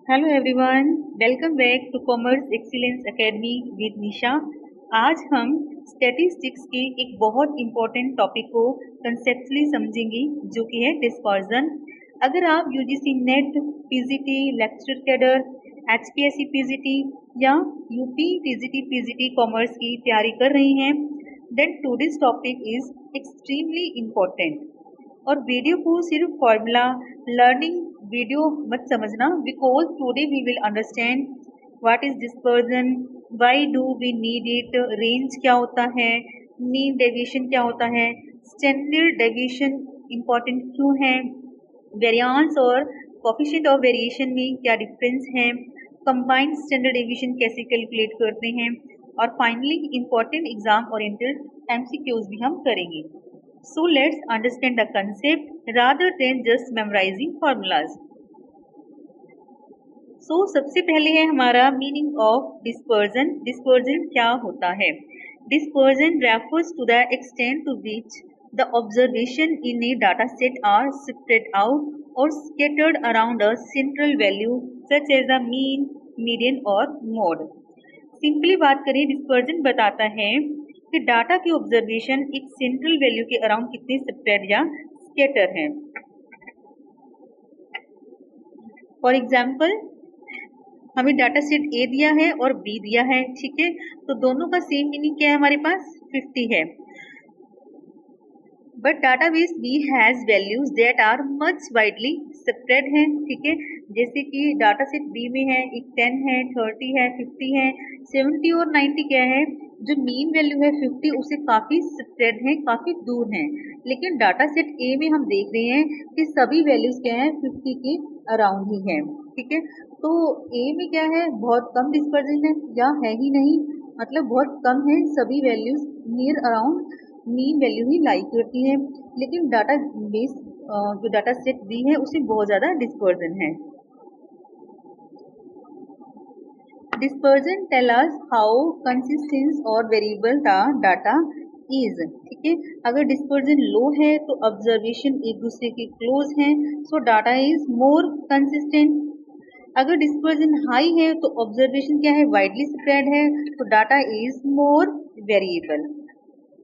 Hello everyone, welcome back to commerce excellence academy with Nisha. आज हम statistics के एक बहुत इम्पोर्टेंट टॉपिक को कंसेप्चुअली समझेंगे, जो कि है डिस्पर्जन। अगर आप UGC NET, PGT, lecture cadre, HPSC PGT या यूपी टीजीटी पीजीटी कॉमर्स की तैयारी कर रही हैं, then today's topic is extremely important. और वीडियो को सिर्फ फॉर्मूला लर्निंग वीडियो मत समझना, because today we will understand what is dispersion, why do we need it, range क्या होता है, मीन डेविएशन क्या होता है, स्टैंडर्ड डेविएशन इंपॉर्टेंट क्यों है, वेरिएंस और कोफिशिएंट ऑफ वेरिएशन में क्या डिफरेंस है, कंबाइंड स्टैंडर्ड डेविएशन कैसे कैलकुलेट करते हैं, और finally important exam oriented MCQs भी हम करेंगे। So let's understand the concept rather than just memorizing formulas. So सबसे पहले है हमारा मीनिंग ऑफ डिस्पर्जन। डिस्पर्जन क्या होता है? Dispersion refers to the extent to which the observation in a data set are spread out or scattered around a central value such as the mean, median और mode. Simply बात करें, dispersion बताता है कि data की observation एक central value के around कितने स्प्रेड या स्कैटर हैं। फॉर एग्जाम्पल, हमें डाटा सेट ए दिया है और बी दिया है, ठीक है, तो दोनों का सेम मीनिंग क्या है, हमारे पास 50 है। But database B has values that are much widely spread है, ठीक है, जैसे कि डाटा सेट बी में है एक 10 है, 30 है, 50 है, 70 और 90 क्या है, जो मीन वैल्यू है 50 उसे काफी स्प्रेड है, काफी दूर है। लेकिन डाटा सेट ए में हम देख रहे हैं कि सभी वैल्यूज क्या है, 50 के अराउंड ही है, ठीक है। तो ए में क्या है, बहुत कम डिस्पर्जन है या है ही नहीं, मतलब बहुत कम है, सभी values near around mean value ही लाई करती है। लेकिन डाटा बेस जो डाटा सेट बी है उसमें बहुत ज्यादा डिस्पर्जन है। Dispersion tell us how consistent और वेरिएबल द डाटा इज, ठीक है। अगर डिस्पर्जन लो है तो ऑब्जर्वेशन एक दूसरे के क्लोज है, सो डाटा इज मोर कंसिस्टेंट। अगर डिस्पर्जन हाई है तो ऑब्जर्वेशन क्या है, वाइडली स्प्रेड है, तो data is more variable.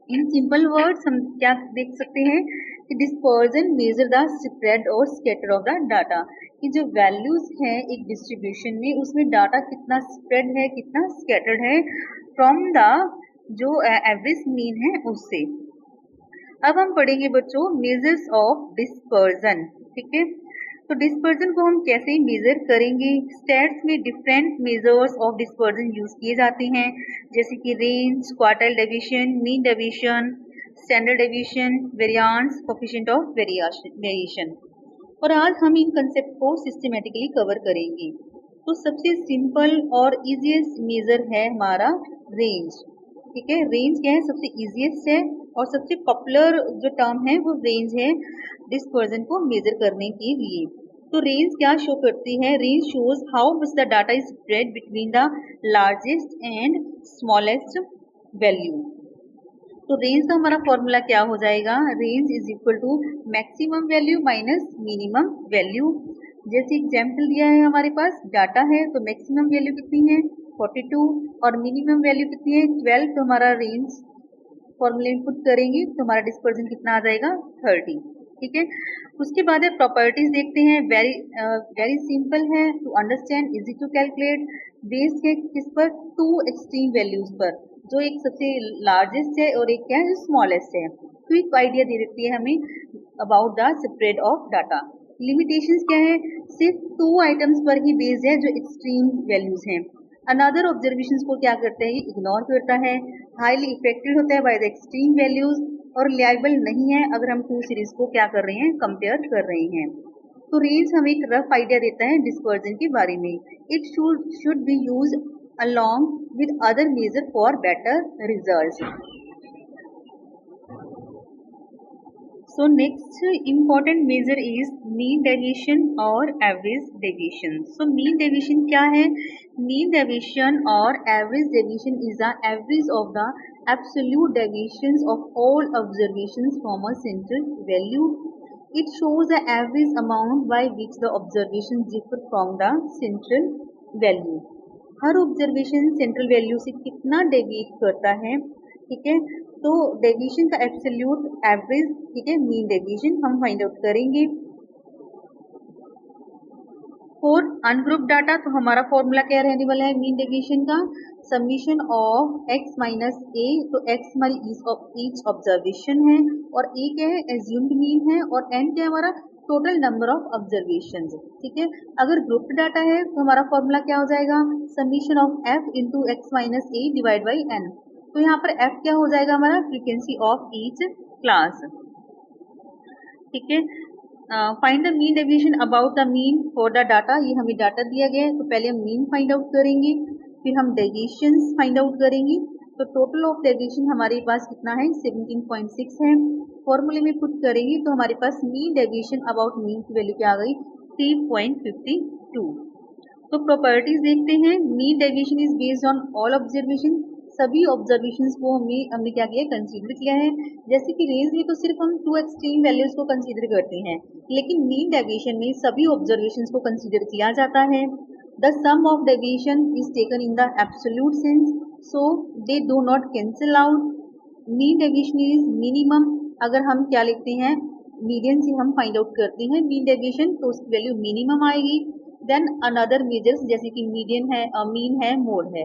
In simple words हम क्या देख सकते हैं कि डिस्पर्जन मेजर द स्प्रेड और स्कैटर ऑफ द डाटा, कि जो वैल्यूज हैं एक डिस्ट्रीब्यूशन में उसमें डाटा कितना स्प्रेड है, कितना स्कैटर्ड है फ्रॉम द जो एवरेज मीन है उससे। अब हम पढ़ेंगे बच्चों मेजर्स ऑफ डिस्पर्जन, ठीक है। तो डिस्पर्जन को हम कैसे मेजर करेंगे? स्टैट्स में different measures of dispersion use किए जाते हैं, जैसे कि range, quartile deviation, mean deviation, standard deviation, variance, coefficient of variation. और आज हम इन कंसेप्ट को सिस्टमेटिकली कवर करेंगे। तो सबसे सिंपल और इजीएस्ट मेजर है हमारा रेंज, ठीक है। रेंज क्या है, सबसे इजीएस्ट है और सबसे पॉपुलर जो टर्म है वो रेंज है डिस्पर्जन को मेजर करने के लिए। तो रेंज क्या शो करती है? Range shows how much the data is spread between the largest and smallest value. तो रेंज का हमारा फॉर्मूला क्या हो जाएगा? Range is equal to maximum value minus minimum value. जैसे एग्जाम्पल दिया है हमारे पास, डाटा है तो मैक्सिमम वैल्यू कितनी है, 42 और मिनिमम वैल्यू कितनी है, 12। तो हमारा रेंज फॉर्मूले में पुट करेंगे तो हमारा डिस्पर्जन कितना आ जाएगा, 30, ठीक है। उसके बाद है प्रॉपर्टीज देखते हैं। वेरी सिंपल है to understand, easy to calculate, based है किस पर, टू एक्सट्रीम वैल्यूज पर, जो एक सबसे लार्जेस्ट है और एक क्या है जो स्मॉलेस्ट है। क्विक आइडिया दे देती है हमें about the spread of data. Limitations क्या है, सिर्फ 2 आइटम्स पर ही बेस्ड है जो एक्सट्रीम वैल्यूज हैं। अनदर ऑब्जर्वेशंस को क्या करता है, इग्नोर करता है, हाईली इफेक्टेड होता है बाय द एक्सट्रीम वैल्यूज और रिलायबल नहीं है अगर हम 2 सीरीज को क्या कर रहे हैं, कंपेयर कर रहे हैं। तो रेंज हमें एक रफ आइडिया देता है डिस्पर्जन के बारे में। It should be use along with other measure for better results. So next important measure is mean deviation और average deviation. So mean deviation क्या है? Mean deviation और average deviation is the average of the absolute deviations of all observations from a central value. It shows the average amount by which the observations differ from the central value. Her observation central value से कितना deviate करता है, ठीक है। तो deviation का absolute average, ठीक है, मीन डेविएशन हम फाइंड आउट करेंगे। फॉर अनग्रुप डाटा तो हमारा फॉर्मूला क्या रहने वाला है मीन डेविएशन का, समीशन ऑफ x माइनस ए। तो x हमारी ईच ऑब्जर्वेशन है और ए क्या है एज्यूम्ड मीन है और n क्या है हमारा टोटल नंबर ऑफ ऑब्जर्वेशन, ठीक है। अगर ग्रुप डाटा है तो हमारा फॉर्मूला क्या हो जाएगा, summation of f into x minus A divide by n। तो यहाँ पर f क्या हो जाएगा हमारा फ्रीक्वेंसी ऑफ ईच क्लास, ठीक है। Find the mean deviation about the mean for the data, ये हमें डाटा दिया गया है तो पहले हम मीन फाइंड आउट करेंगे, फिर हम डेविएशंस फाइंड आउट करेंगे। तो टोटल ऑफ डेविएशन हमारे पास कितना है 17.6 है। फॉर्मूले में पुट करेंगे तो हमारे पास मीन डेविएशन अबाउट मीन की वैल्यू क्या आ गई 3.52। तो प्रॉपर्टीज देखते हैं। Mean deviation is based on all observation, सभी ऑब्जर्वेशंस को हमने क्या किया कंसीडर किया है। जैसे कि रेंज में तो सिर्फ हम 2 एक्सट्रीम वैल्यूज को कंसीडर करते हैं, लेकिन मीन डेविएशन में सभी ऑब्जर्वेशंस को कंसीडर किया जाता है। The sum of deviation is taken in the absolute sense, so they do not cancel out. Mean deviation is minimum, अगर हम क्या लिखते हैं मीडियन से हम फाइंड आउट करते हैं मीन डेविएशन तो उसकी वैल्यू मिनिमम आएगी। देन अनदर मेजर्स जैसे कि मीडियन है, मीन है, मोड है,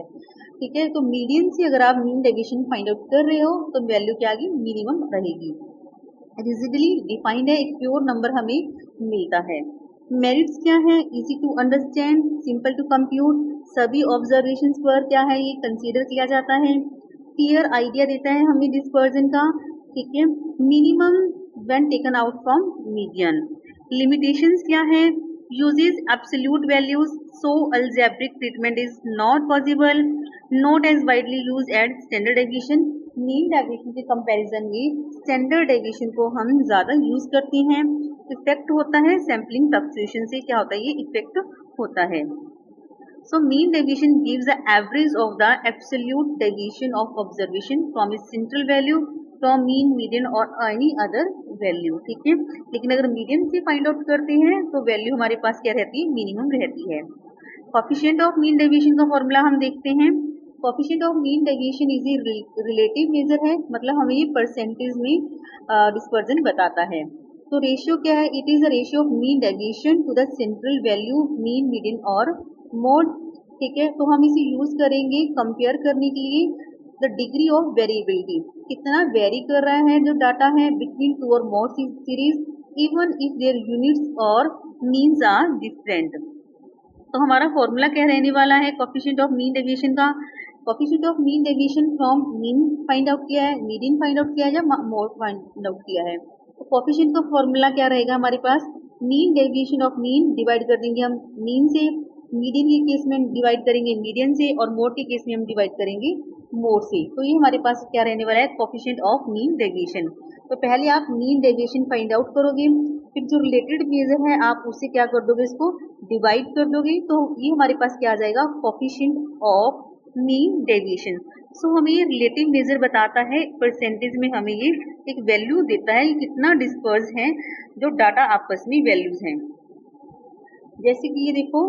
ठीक है। तो मीडियन से अगर आप मीन डेविएशन फाइंड आउट कर रहे हो तो वैल्यू क्या आएगी मिनिमम रहेगी। रिजिडली डिफाइंड है, एक प्योर नंबर हमें मिलता है। मेरिट्स क्या है, easy to understand, simple to compute, सभी ऑब्जर्वेशंस पर क्या है ये कंसीडर किया जाता है। क्लियर आइडिया देता है हमें डिस्पर्जन का, ठीक है। Minimum when taken out from median. Limitations क्या है, uses absolute values, so algebraic treatment is not possible, not as widely used as standard deviation। Mean deviation के कंपैरिजन में स्टैंडर्ड डेविएशन को हम ज़्यादा यूज करते हैं। इफेक्ट होता है सैम्पलिंग फ्लक्चुएशन से, क्या होता है ये इफेक्ट होता है। So mean deviation gives the average of the absolute deviation of observation from its central value from mean, median or any other value, ठीक है। लेकिन अगर मीडियन से फाइंड आउट करते हैं तो वैल्यू हमारे पास क्या रहती है मिनिमम रहती है। कोफिशिएंट ऑफ मीन डेविएशन का फॉर्मूला हम देखते हैं। Coefficient of mean deviation is a relative major है, मतलब हमें ये परसेंटेज में डिस्पर्जन बताता है। तो रेशियो क्या है, it is a ratio of mean deviation to the central value mean, median और मोड, ठीक है। तो हम इसे यूज करेंगे कंपेयर करने के लिए द डिग्री ऑफ वेरिएबिलिटी, कितना वेरी कर रहा है जो डाटा है बिटवीन 2 और more series even if there units और मीन्स आर डिफरेंट। तो हमारा फॉर्मूला क्या रहने वाला है कोफिशिएंट ऑफ मीन डेविएशन का। Coefficient of mean deviation from mean find out किया है, मीडियन फाइंड आउट किया है या मोड फाइंड आउट किया है। तो कोफिशिएंट का फॉर्मूला क्या रहेगा हमारे पास, mean deviation of mean divide कर देंगे हम मीन से, मीडियन के केस में हम डिवाइड करेंगे मीडियन से और मोड के केस में हम डिवाइड करेंगे मोड से। तो ये हमारे पास क्या रहने वाला है कोफिशिएंट ऑफ मीन डेविएशन। तो पहले आप मीन डेविएशन फाइंड आउट करोगे, फिर जो रिलेटेड मेजर है आप उससे क्या कर दोगे इसको डिवाइड कर दोगे, तो ये हमारे पास क्या आ जाएगा कोफिशिएंट ऑफ मीन डेविएशन। सो हमें ये रिलेटिव मेजर बताता है, परसेंटेज में हमें ये एक वैल्यू देता है कितना डिस्पर्स है जो डाटा आपस में वैल्यूज हैं। जैसे कि ये देखो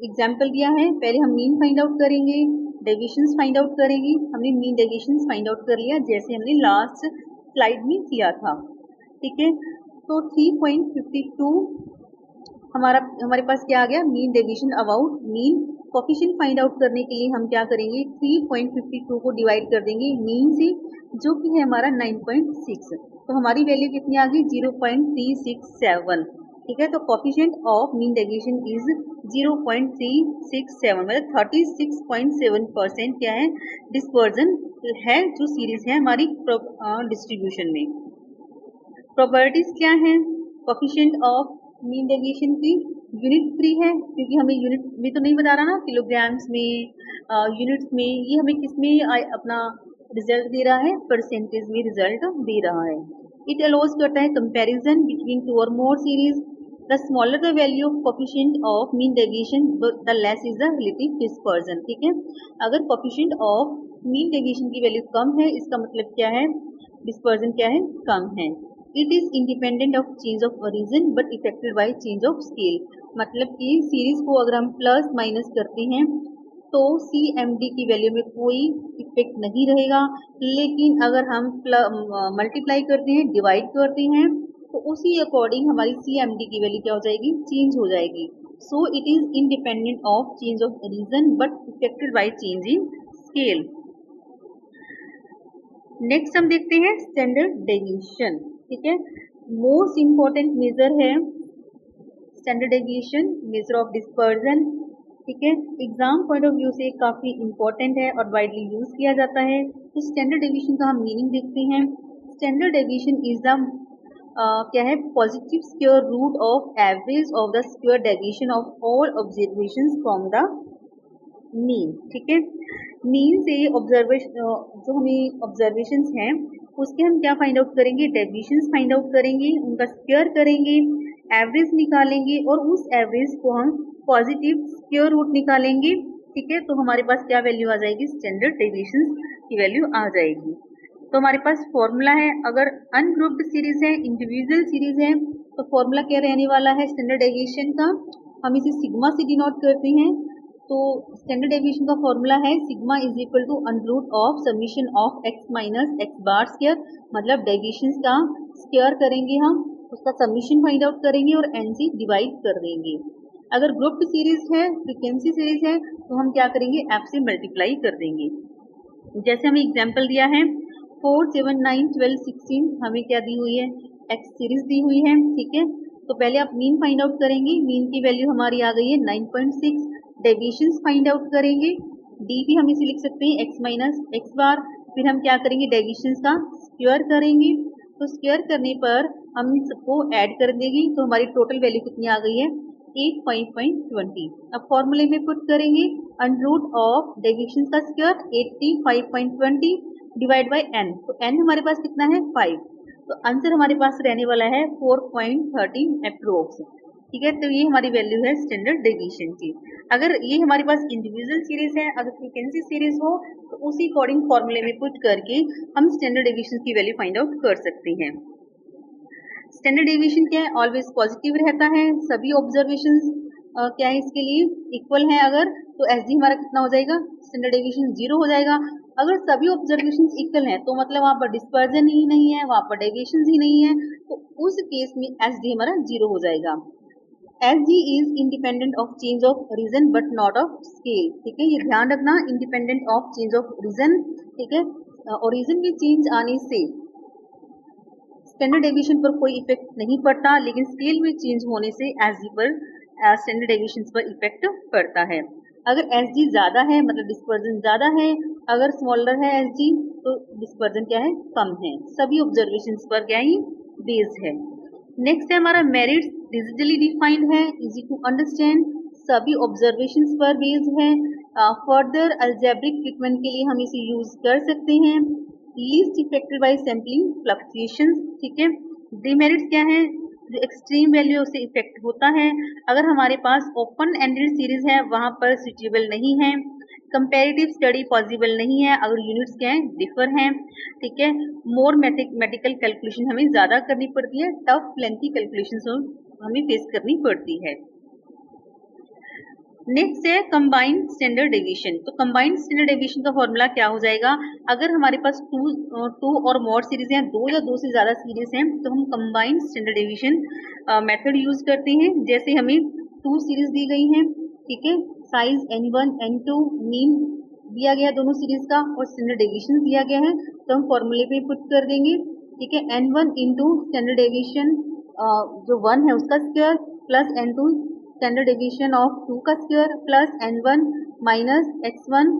एग्जाम्पल दिया है, पहले हम मीन फाइंड आउट करेंगे, डेविएशंस फाइंड आउट करेंगे। हमने मीन डेविएशंस फाइंड आउट कर लिया जैसे हमने लास्ट स्लाइड में किया था, ठीक है। तो 3.52 हमारे पास क्या आ गया mean deviation about mean. Coefficient find out करने के लिए हम क्या करेंगे 3.52 को डिवाइड कर देंगे मीन से जो कि है हमारा 9.6, तो हमारी वैल्यू कितनी आ गई 0.367, ठीक है। तो coefficient of mean deviation is 0.367, मतलब 36.7% क्या है डिस्पर्जन है जो सीरीज है हमारी डिस्ट्रीब्यूशन में। प्रॉपर्टीज क्या है कोफिशिएंट ऑफ मीन डेविएशन की, यूनिट फ्री है क्योंकि हमें यूनिट में तो नहीं बता रहा ना, किलोग्राम्स में यूनिट्स में, ये हमें किस में अपना रिजल्ट दे रहा है परसेंटेज में रिजल्ट दे रहा है। इट अलाउज करता है कंपैरिजन बिटवीन 2 और more series. The smaller the value of coefficient of mean deviation the less is the relative dispersion, ठीक है। अगर कोफिशिएंट ऑफ मीन डेविएशन की वैल्यू कम है इसका मतलब क्या है डिस्पर्जन क्या है कम है। It is independent of change of origin but affected by change of scale. मतलब कि सीरीज को अगर हम प्लस माइनस करते हैं तो CMD की वैल्यू में कोई इफेक्ट नहीं रहेगा, लेकिन अगर हम मल्टीप्लाई करते हैं, डिवाइड करते हैं, तो उसी अकॉर्डिंग हमारी CMD की वैल्यू क्या हो जाएगी, चेंज हो जाएगी। So it is independent of change of region but affected by change in scale. Next हम देखते हैं स्टैंडर्ड डेविएशन। ठीक है, मोस्ट इंपॉर्टेंट मेजर है standard deviation, measure of dispersion. ठीक है, एग्जाम पॉइंट ऑफ व्यू से काफी इंपॉर्टेंट है और वाइडली यूज किया जाता है। तो स्टैंडर्ड डेविएशन का हम मीनिंग देखते हैं। स्टैंडर्ड डेविएशन इज द क्या है, positive square root of average of the square deviation of all observations from the mean. ठीक है, मीन से ऑब्जर्वेशन जो हमें ऑब्जर्वेशंस हैं उसके हम क्या फाइंड आउट करेंगे, डेविएशंस फाइंड आउट करेंगे, उनका स्क्वायर करेंगे, एवरेज निकालेंगे और उस एवरेज को हम पॉजिटिव स्क्वायर रूट निकालेंगे। ठीक है, तो हमारे पास क्या वैल्यू आ जाएगी, स्टैंडर्ड डेविएशंस की वैल्यू आ जाएगी। तो हमारे पास फॉर्मूला है, अगर अनग्रुप्ड सीरीज है, इंडिविजुअल सीरीज है, तो फॉर्मूला क्या रहने वाला है स्टैंडर्ड डेविएशन का, हम इसे सिग्मा से डिनोट करते हैं। तो स्टैंडर्ड डेविएशन का फॉर्मूला है sigma is equal to under root of summation of X minus X bar square. मतलब डेविएशंस का स्क्वायर करेंगे हम, उसका समीशन फाइंड आउट करेंगे और n से डिवाइड कर देंगे। अगर ग्रुप्ड सीरीज है, फ्रीक्वेंसी सीरीज है, तो हम क्या करेंगे, f से मल्टीप्लाई कर देंगे। जैसे हमें एग्जाम्पल दिया है 4, 7, 9, 12, 16 हमें क्या दी हुई है, x सीरीज दी हुई है। ठीक है, तो पहले आप मीन फाइंड आउट करेंगे, मीन की वैल्यू हमारी आ गई है 9.6। डेविएशंस फाइंड आउट करेंगे, d भी हम इसे लिख सकते हैं x माइनस एक्स बार। फिर हम क्या करेंगे, डेविएशंस का स्क्वायर करेंगे, तो स्क्वायर करने पर हम इन सबको ऐड कर देंगे, तो हमारी टोटल वैल्यू कितनी आ गई है, 85.20। अब फॉर्मूले में पुट करेंगे अंडर रूट ऑफ डेविएशंस का स्क्वायर 85.20 डिवाइड बाय n, तो n हमारे पास कितना है 5, तो आंसर हमारे पास रहने वाला है 4.13 अप्रोक्स। ठीक है, तो ये हमारी वैल्यू है स्टैंडर्ड डेविएशन की। अगर ये हमारे पास इंडिविजुअल सीरीज है, अगर फ्रीक्वेंसी सीरीज हो, तो उसी अकॉर्डिंग फॉर्मूले में पुट करके हम स्टैंडर्ड डेविएशन की वैल्यू फाइंड आउट कर सकते हैं। स्टैंडर्ड डेविएशन क्या है, ऑलवेज पॉजिटिव रहता है। सभी ऑब्जर्वेशंस क्या है इसके लिए इक्वल है, अगर तो एस डी हमारा कितना हो जाएगा, स्टैंडर्ड डेविएशन 0 हो जाएगा। अगर सभी ऑब्जर्वेशंस इक्वल हैं, तो मतलब वहां पर डिस्पर्जन ही नहीं है, वहां पर डेविएशन ही नहीं है, तो उस केस में एस डी हमारा 0 हो जाएगा। S D is independent of change of region but not of scale. ठीक है, ये ध्यान रखना, independent of change of region. ठीक है, ओरिजिन में चेंज आने से स्टैंडर्ड डेविएशन पर कोई इफेक्ट नहीं पड़ता, लेकिन स्केल में चेंज होने से एस डी पर स्टैंडर्ड डेविएशन पर इफेक्ट पड़ता है। अगर एस डी ज्यादा है मतलब डिस्पर्जन ज्यादा है, अगर स्मॉलर है एस डी तो डिस्पर्जन क्या है, कम है। सभी ऑब्जर्वेशंस पर क्या है, बेस्ड है। नेक्स्ट है हमारा मेरिट्स, डिजिटली डिफाइंड है, इजी टू अंडरस्टैंड, सभी ऑब्जर्वेशंस पर बेस्ड है। फर्दर अलजेब्रिक ट्रीटमेंट के लिए हम इसे यूज कर सकते हैं। Least affected by sampling fluctuations. ठीक है, डिमेरिट्स क्या है, जो एक्सट्रीम वैल्यू से इफेक्ट होता है। अगर हमारे पास ओपन एंडेड सीरीज है, वहां पर सुटेबल नहीं है। कंपैरेटिव स्टडी पॉसिबल नहीं है अगर यूनिट्स क्या है, डिफर हैं। ठीक है, मोर मैथमेटिकल कैलकुलेशन हमें ज्यादा करनी पड़ती है, टफ लेंथी कैलकुलेशन हमें फेस करनी पड़ती है। नेक्स्ट है कंबाइंड स्टैंडर्ड डेविएशन। तो कंबाइंड स्टैंडर्ड डेविएशन का फॉर्मूला क्या हो जाएगा, अगर हमारे पास टू और मोर सीरीज हैं, 2 या 2 से ज्यादा सीरीज हैं, तो हम combined standard deviation method use करते हैं। जैसे हमें 2 सीरीज दी गई हैं, ठीक है, साइज n1 n2, मीन दिया गया दोनों सीरीज का और स्टैंडर्ड डेविएशन दिया गया है, तो हम फॉर्मूले पे पुट कर देंगे। ठीक है, n1 इंटू स्टैंडर्ड डेविएशन जो 1 है उसका square plus n2 standard deviation of 2 का square plus n1 minus x1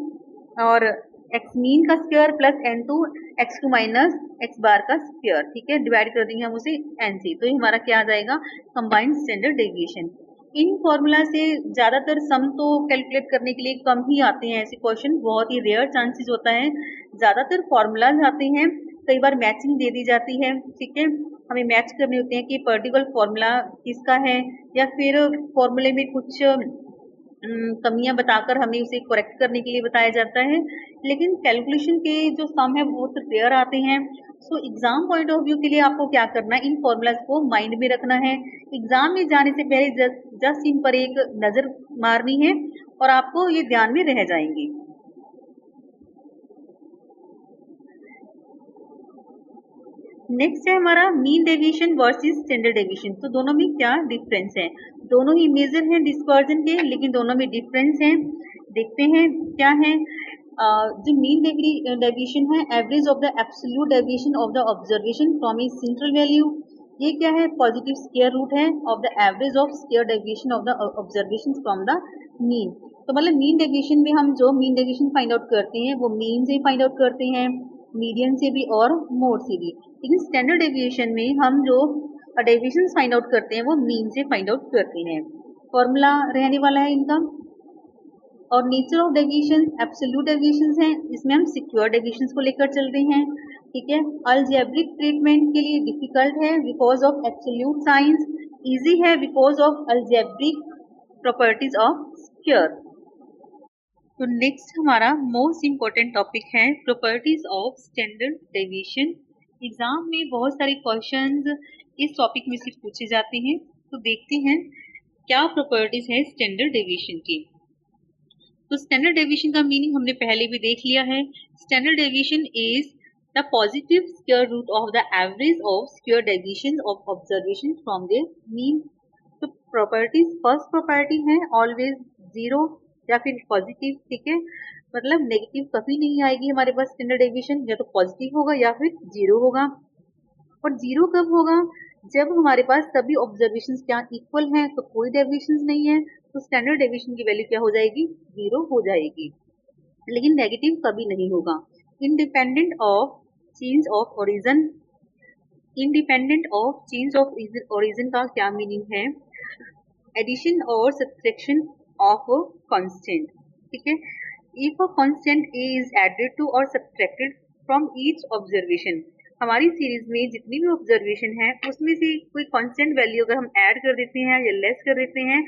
और x मीन का square plus n2 x2 minus x बार का स्क्वायर। ठीक है, डिवाइड कर देंगे हम उसे n से, तो ये हमारा क्या आ जाएगा, कंबाइंड स्टैंडर्ड डेविएशन। इन फॉर्मूला से ज्यादातर सम तो कैलकुलेट करने के लिए कम ही आते हैं, ऐसे क्वेश्चन बहुत ही रेयर चांसेस होता है। ज्यादातर फॉर्मूलाज आते हैं, कई बार मैचिंग दे दी जाती है। ठीक है, हमें मैच करने होते हैं कि पर्टिकुलर फॉर्मूला किसका है, या फिर फॉर्मूले में कुछ कमियां बताकर हमें उसे करेक्ट करने के लिए बताया जाता है, लेकिन कैलकुलेशन के जो सम है बहुत रेयर आते हैं। So exam point of view के लिए आपको क्या करना है, इन फॉर्मूलाज को माइंड में रखना है। एग्जाम में जाने से पहले जस्ट इन पर एक नजर मारनी है और आपको ये ध्यान में रह जाएंगे। नेक्स्ट है हमारा mean deviation versus standard deviation. तो दोनों में क्या डिफरेंस है, दोनों ही मेजर हैं डिस्पर्जन के, लेकिन दोनों में डिफरेंस है। देखते हैं क्या है। जो मीन डेविएशन है, average of the absolute deviation of the observation from A central value. ये क्या है, पॉजिटिव स्क्वायर रूट है of the average of square deviation of the observation from the mean. तो मतलब मीन डेविएशन में हम जो मीन डेविएशन फाइंड आउट करते हैं वो मीन से फाइंड आउट करते हैं, मीडियन से भी और मोड से भी। लेकिन स्टैंडर्ड डेविएशन में हम जो डेविएशन फाइंड आउट करते हैं वो मीन से फाइंड आउट करते हैं। फॉर्मूला रहने वाला है इनका। और nature of deviation absolute deviation है, इसमें हम सिक्योर डेविएशन को लेकर चल रहे हैं। ठीक है, अलजेब्रिक ट्रीटमेंट के लिए डिफिकल्ट है because of absolute science, easy है because of algebraic properties of square. तो नेक्स्ट हमारा मोस्ट इम्पोर्टेंट टॉपिक है properties of standard deviation. Exam में बहुत सारे क्वेश्चंस इस टॉपिक में से पूछे जाते हैं। तो देखते हैं क्या प्रॉपर्टीज है स्टैंडर्ड डेविएशन की। तो स्टैंडर्ड डेविएशन का मीनिंग हमने पहले भी देख लिया है। Standard deviation is the positive square root of the average of square deviation of observation from the mean. तो प्रॉपर्टीज, फर्स्ट प्रॉपर्टी है ऑलवेज जीरो या फिर पॉजिटिव। ठीक है, मतलब नेगेटिव कभी नहीं आएगी हमारे पास स्टैंडर्ड डेविएशन, या तो पॉजिटिव होगा या फिर जीरो होगा। और जीरो कब होगा, जब हमारे पास सभी ऑब्जर्वेशंस क्या इक्वल हैं, तो कोई डेविएशन नहीं है, तो स्टैंडर्ड डेविएशन की वैल्यू क्या हो जाएगी, जीरो हो जाएगी। लेकिन नेगेटिव कभी नहीं होगा। Independent of change of origin, independent of change of origin का क्या मीनिंग है, एडिशन और सब्ट्रैक्शन of a constant। ठीक है, if a constant a is added to or subtracted from each observation, हमारी सीरीज में जितनी भी ऑब्जर्वेशन है उसमें से कोई कांस्टेंट वैल्यू अगर हम ऐड कर देते हैं या लेस कर देते हैं,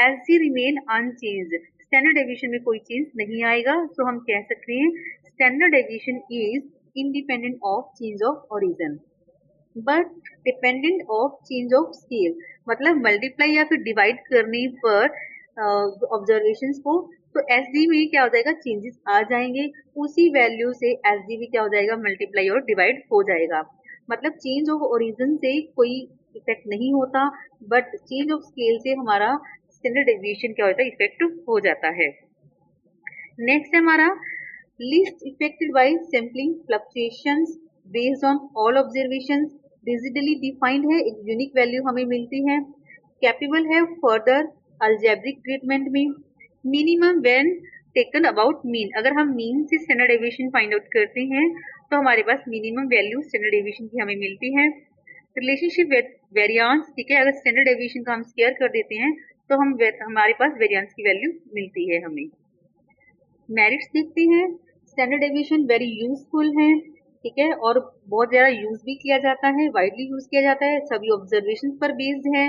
as the remain unchanged, standard deviation में कोई चेंज नहीं आएगा। तो हम कह सकते हैं standard deviation is independent of change of origin but dependent of change of scale. मतलब मल्टीप्लाई या फिर डिवाइड करने पर ऑब्जर्वेशंस को, तो एसडी में क्या हो जाएगा, चेंजेस आ जाएंगे, उसी वैल्यू से एसडी भी क्या हो जाएगा, मल्टीप्लाई और डिवाइड हो जाएगा। मतलब चेंज ऑफ ओरिजिन से कोई इफेक्ट नहीं होता, बट चेंज ऑफ स्केल से हमारा स्टैंडर्ड डेविएशन क्या होता है, इफेक्ट हो जाता है। नेक्स्ट है हमारा least affected by sampling fluctuations based on all observations, rigidly defined है, एक यूनिक वैल्यू हमें मिलती है। कैपेबल है फर्दर अलजेब्रिक ट्रीटमेंट में। Minimum when taken about mean, अगर हम मीन से स्टैंडर्ड डेविएशन फाइंड आउट करते हैं तो हमारे पास मिनिमम वैल्यू स्टैंडर्ड डेविएशन की हमें मिलती है। रिलेशनशिप वेरियांस, ठीक है, अगर स्टैंडर्ड डेविएशन का हम स्क्वायर कर देते हैं तो हमारे पास वेरियांस की वैल्यू मिलती है हमें। मेरिट्स देखते हैं, स्टैंडर्ड डेविएशन वेरी यूजफुल है, ठीक है, और बहुत ज्यादा यूज भी किया जाता है, वाइडली यूज किया जाता है, सभी ऑब्जर्वेशन पर बेस्ड है,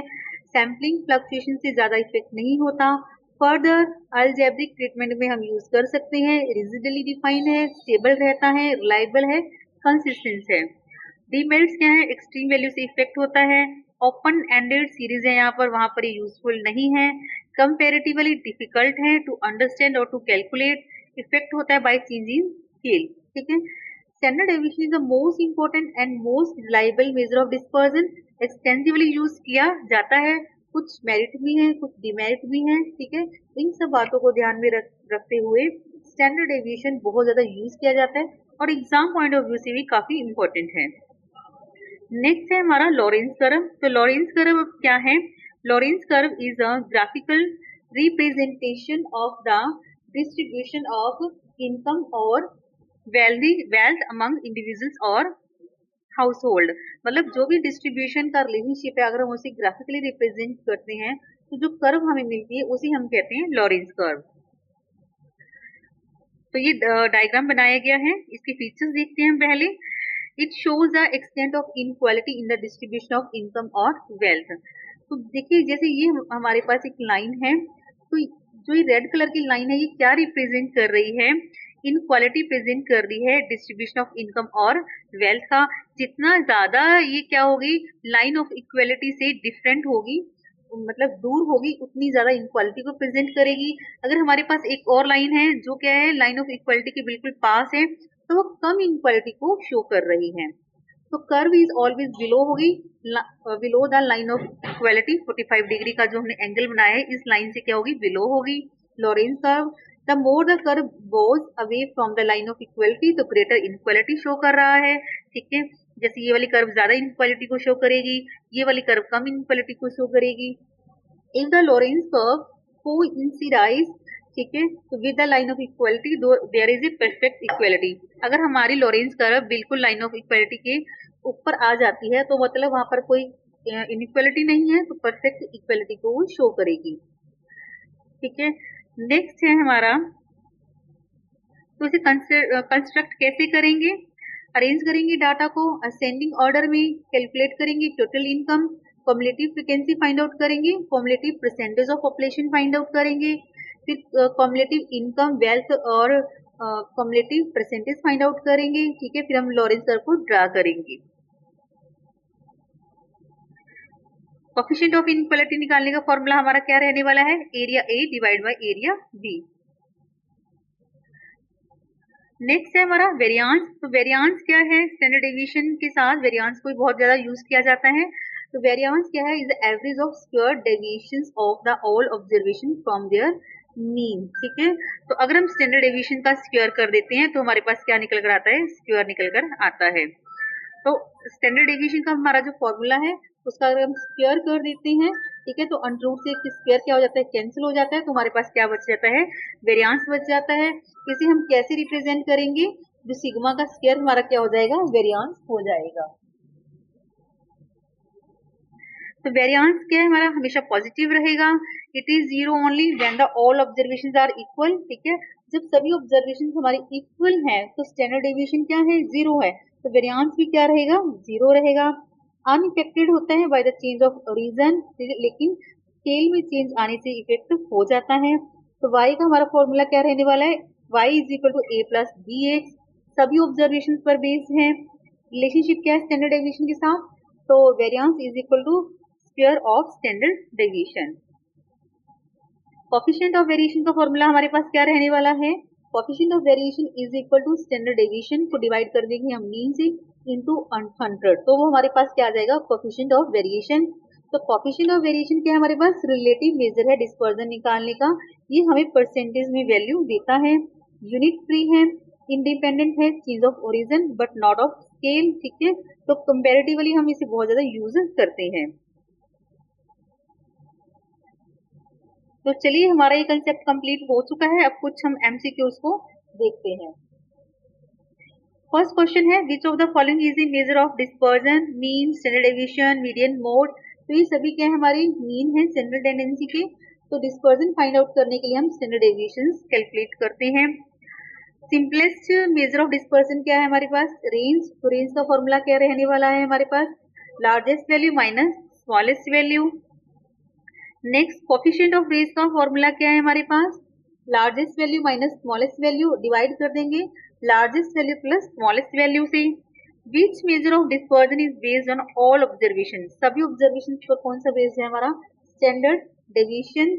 सैम्पलिंग फ्लक्चुएशन से ज्यादा इफेक्ट नहीं होता। फर्दर अलजेब्रिक ट्रीटमेंट में हम यूज कर सकते हैं, रिजिडली डिफाइंड है, स्टेबल रहता है, रिलायबल है, कंसिस्टेंट है। डीमेरिट्स क्या है, एक्सट्रीम वैल्यू से इफेक्ट होता है, ओपन एंडेड सीरीज है यहाँ पर, वहां पर ये यूजफुल नहीं है, कंपेरेटिवली डिफिकल्ट है टू अंडरस्टैंड और टू कैलकुलेट, इफेक्ट होता है बाय चेंज इन स्केल। ठीक है, standard deviation is the most important and most reliable major of dispersion, extensively use किया जाता है, कुछ मेरिट भी है, कुछ डिमेरिट भी है। ठीक है, इन सब बातों को ध्यान में रखते हुए स्टैंडर्ड डेविएशन बहुत ज्यादा यूज किया जाता है और एग्जाम पॉइंट ऑफ व्यू से भी काफी इंपॉर्टेंट है। नेक्स्ट है हमारा लॉरेंस कर्व। तो लॉरेंस कर्व क्या है, Lawrence curve is a graphical representation of the distribution of income और वेल्थ अमंग इंडिविजुअल्स और हाउस होल्ड। मतलब जो भी डिस्ट्रीब्यूशन का रिलेशनशिप है, अगर हम उसे ग्राफिकली रिप्रेजेंट करते हैं तो जो कर्व हमें मिलती है उसे हम कहते हैं लॉरेंस कर्व। तो ये डायग्राम बनाया गया है, इसके फीचर्स देखते हैं हम पहले। It shows the extent of inequality in the distribution of income और वेल्थ। तो देखिए जैसे ये हमारे पास एक लाइन है, तो जो ये रेड कलर की लाइन है ये क्या रिप्रेजेंट कर रही है? इनक्वालिटी प्रेजेंट कर रही है डिस्ट्रीब्यूशन ऑफ इनकम और वेल्थ का। जितना ज्यादा ये क्या होगी, लाइन ऑफ इक्वलिटी से डिफरेंट होगी, मतलब दूर होगी, उतनी ज्यादा इनक्वालिटी को प्रेजेंट करेगी। अगर हमारे पास एक और लाइन है जो क्या है, लाइन ऑफ इक्वलिटी के बिल्कुल पास है, तो वो कम इनक्वालिटी को शो कर रही है। तो कर्व इज ऑलवेज बिलो होगी, below the line of equality. 45 degree का जो हमने एंगल बनाया है इस लाइन से क्या होगी, बिलो होगी। Lawrence curve, the more the curve goes away from the line of equality, तो ग्रेटर इनक्वालिटी शो कर रहा है। ठीक है, जैसे ये वाली कर्व ज्यादा इनक्वालिटी को शो करेगी, ये वाली कर्व कम इनक्वालिटी को शो करेगी। If the Lorenz curve coincides, ठीक है, तो with the line of equality there is a perfect equality. अगर हमारी लॉरेंस कर्व बिल्कुल लाइन ऑफ इक्वलिटी के ऊपर आ जाती है तो मतलब वहां पर कोई इनइक्वलिटी नहीं है, तो परफेक्ट इक्वलिटी को वो शो करेगी। ठीक है, नेक्स्ट है हमारा, तो इसे कंस्ट्रक्ट कैसे करेंगे? अरेंज करेंगे डाटा को असेंडिंग ऑर्डर में, कैलकुलेट करेंगे total income, cumulative frequency find out करेंगे, cumulative percentage of population find out करेंगे, फिर कॉम्युलेटिव इनकम, वेल्थ और कॉम्युलेटिव परसेंटेज फाइंड आउट करेंगे। ठीक है, फिर हम लॉरेंस कर्व को ड्रा करेंगे। कोफिशिएंट ऑफ इनइक्वालिटी निकालने का फॉर्मूला हमारा क्या रहने वाला है, area A divide by area B. Next है हमारा वेरियांस। तो वेरियांस क्या है, स्टैंडर्ड डेविएशन के साथ वेरियांस को बहुत ज्यादा यूज किया जाता है। तो वेरियांस क्या है, is the average of square deviations of the all observation from there mean. ठीक है, तो अगर हम स्टैंडर्ड डेविएशन का स्क्वायर कर देते हैं तो हमारे पास क्या निकल कर आता है, स्क्वायर निकल कर आता है। तो स्टैंडर्ड डेविएशन का हमारा जो फॉर्मूला है उसका अगर हम स्क्वायर कर देते हैं, ठीक है, तो अंडर रूट से स्क्वायर क्या हो जाता है, कैंसिल हो जाता है, तो हमारे पास क्या बच जाता है, वेरियांस बच जाता है। इसे हम कैसे रिप्रेजेंट करेंगे, जो सिग्मा का स्क्वायर हमारा क्या हो जाएगा, वेरियांस हो जाएगा। तो वेरियांस क्या है हमारा, हमेशा पॉजिटिव रहेगा। It is zero only when the all observations are equal. ठीक है, जब सभी ऑब्जर्वेशन हमारी इक्वल हैं तो स्टैंडर्ड डेविएशन क्या है, जीरो है, तो वेरियांस भी क्या रहेगा, जीरो रहेगा। अनइफेक्टेड होता है by the change of region, लेकिन स्केल में चेंज आने से इफेक्ट हो जाता है। तो y का हमारा फॉर्मूला क्या रहने वाला है, y is equal to A plus B X. सभी ऑब्जर्वेशन पर बेस्ड है। रिलेशनशिप क्या है स्टैंडर्ड डेविएशन के साथ, तो variance is equal to square of standard deviation. Coefficient of variation का फॉर्मूला हमारे पास क्या रहने वाला है, coefficient of variation is equal to standard deviation को डिवाइड कर देंगे हम मीन से इनटू 100, तो वो हमारे पास क्या आ जाएगा, कोफिशिएंट ऑफ वेरिएशन। तो कोफिशिएंट ऑफ वेरिएशन क्या है हमारे पास, रिलेटिव मेजर है डिस्पर्जन निकालने का। ये हमें परसेंटेज में वैल्यू देता है, यूनिट फ्री है, इंडिपेंडेंट है change of origin but not of scale. ठीक है, तो कंपैरेटिवली हम इसे बहुत ज्यादा यूज करते हैं। तो चलिए हमारा ये कंसेप्ट कंप्लीट हो चुका है। अब कुछ हम एमसीक्यूज को देखते हैं। फर्स्ट क्वेश्चन है, which of the following is the major of dispersion, mean, standard deviation, median, mode. तो ये सभी क्या है, हमारे मीन है सेंट्रल टेंडेंसी के। तो डिस्पर्जन फाइंड आउट करने के लिए हम स्टैंडर्ड डेविएशन कैलकुलेट करते हैं। सिंपलेस्ट मेजर ऑफ डिस्पर्जन क्या है हमारे पास, रेंज। तो रेंज का फॉर्मूला क्या रहने वाला है हमारे पास, largest value minus smallest value. Next coefficient of range का फॉर्मूला क्या है हमारे पास, largest value minus smallest value, divide कर देंगे largest value plus smallest value से। Which measure of dispersion is based on all observation. सभी ऑब्जर्वेशन पर कौन सा बेस्ड है हमारा, स्टैंडर्ड डेविएशन।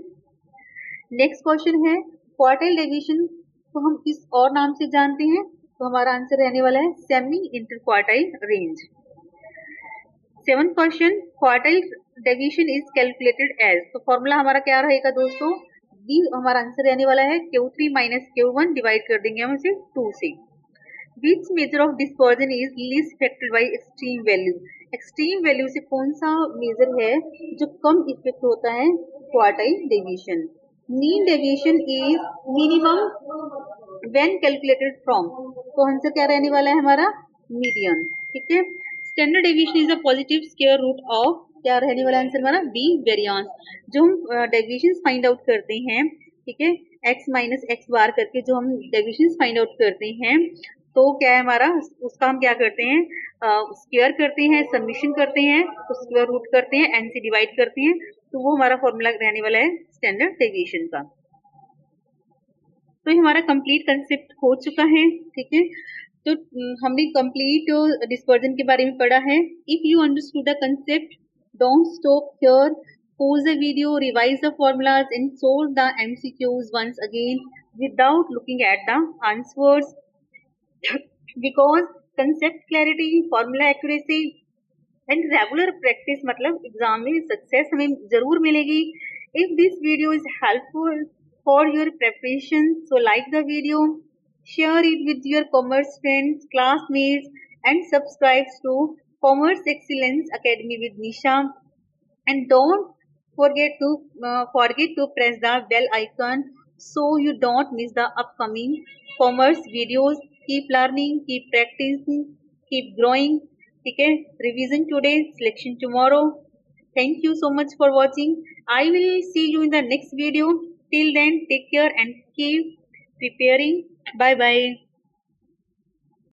नेक्स्ट क्वेश्चन है, क्वार्टाइल डेविएशन को हम किस और नाम से जानते हैं, तो हमारा आंसर रहने वाला है semi interquartile range. 7th question, quartile deviation is calculated as. तो फॉर्मूला हमारा क्या रहेगा दोस्तों, डी हमारा आंसर रहने वाला है Q3 माइनस Q1, डिवाइड कर देंगे हम इसे 2 से। Which measure of dispersion is least affected by extreme value. Extreme value से कौन सा मेजर है जो कम इफेक्ट होता है, quartile deviation. Mean deviation is minimum when calculated from, तो आंसर क्या रहने वाला है हमारा, मीडियन। ठीक है, standard deviation is a positive square root of, क्या रहने वाला आंसर हमारा, बी वेरियांस। जो हम डेविएशंस फाइंड आउट करते हैं, ठीक है, x माइनस एक्स बार करके जो हम डेविएशंस फाइंड आउट करते हैं, तो क्या है हमारा, उसका हम क्या करते हैं, स्क्वायर करते हैं, सब्मिशन करते हैं, तो स्क्वायर रूट करते हैं, n से डिवाइड करते हैं, तो वो हमारा फॉर्मूला रहने वाला है स्टैंडर्ड डेविएशन का। तो ये हमारा कंप्लीट कंसेप्ट हो चुका है, ठीक है। तो हमने कंप्लीट डिस्पर्जन के बारे में पढ़ा है। If you understood the concept, don't stop here, pause the video, revise the formulas and solve the MCQs once again without looking at the answers because concept clarity, formula accuracy and regular practice मतलब exam में success हमें जरूर मिलेगी। If this video is helpful for your preparation, so like the video, share it with your commerce friends, classmates and subscribe to Commerce Excellence Academy with Nisha, and don't forget to press the bell icon so you don't miss the upcoming commerce videos. Keep learning, keep practicing, keep growing. ठीक है, revision today, selection tomorrow. Thank you so much for watching. I will see you in the next video. Till then, take care and keep preparing. Bye bye.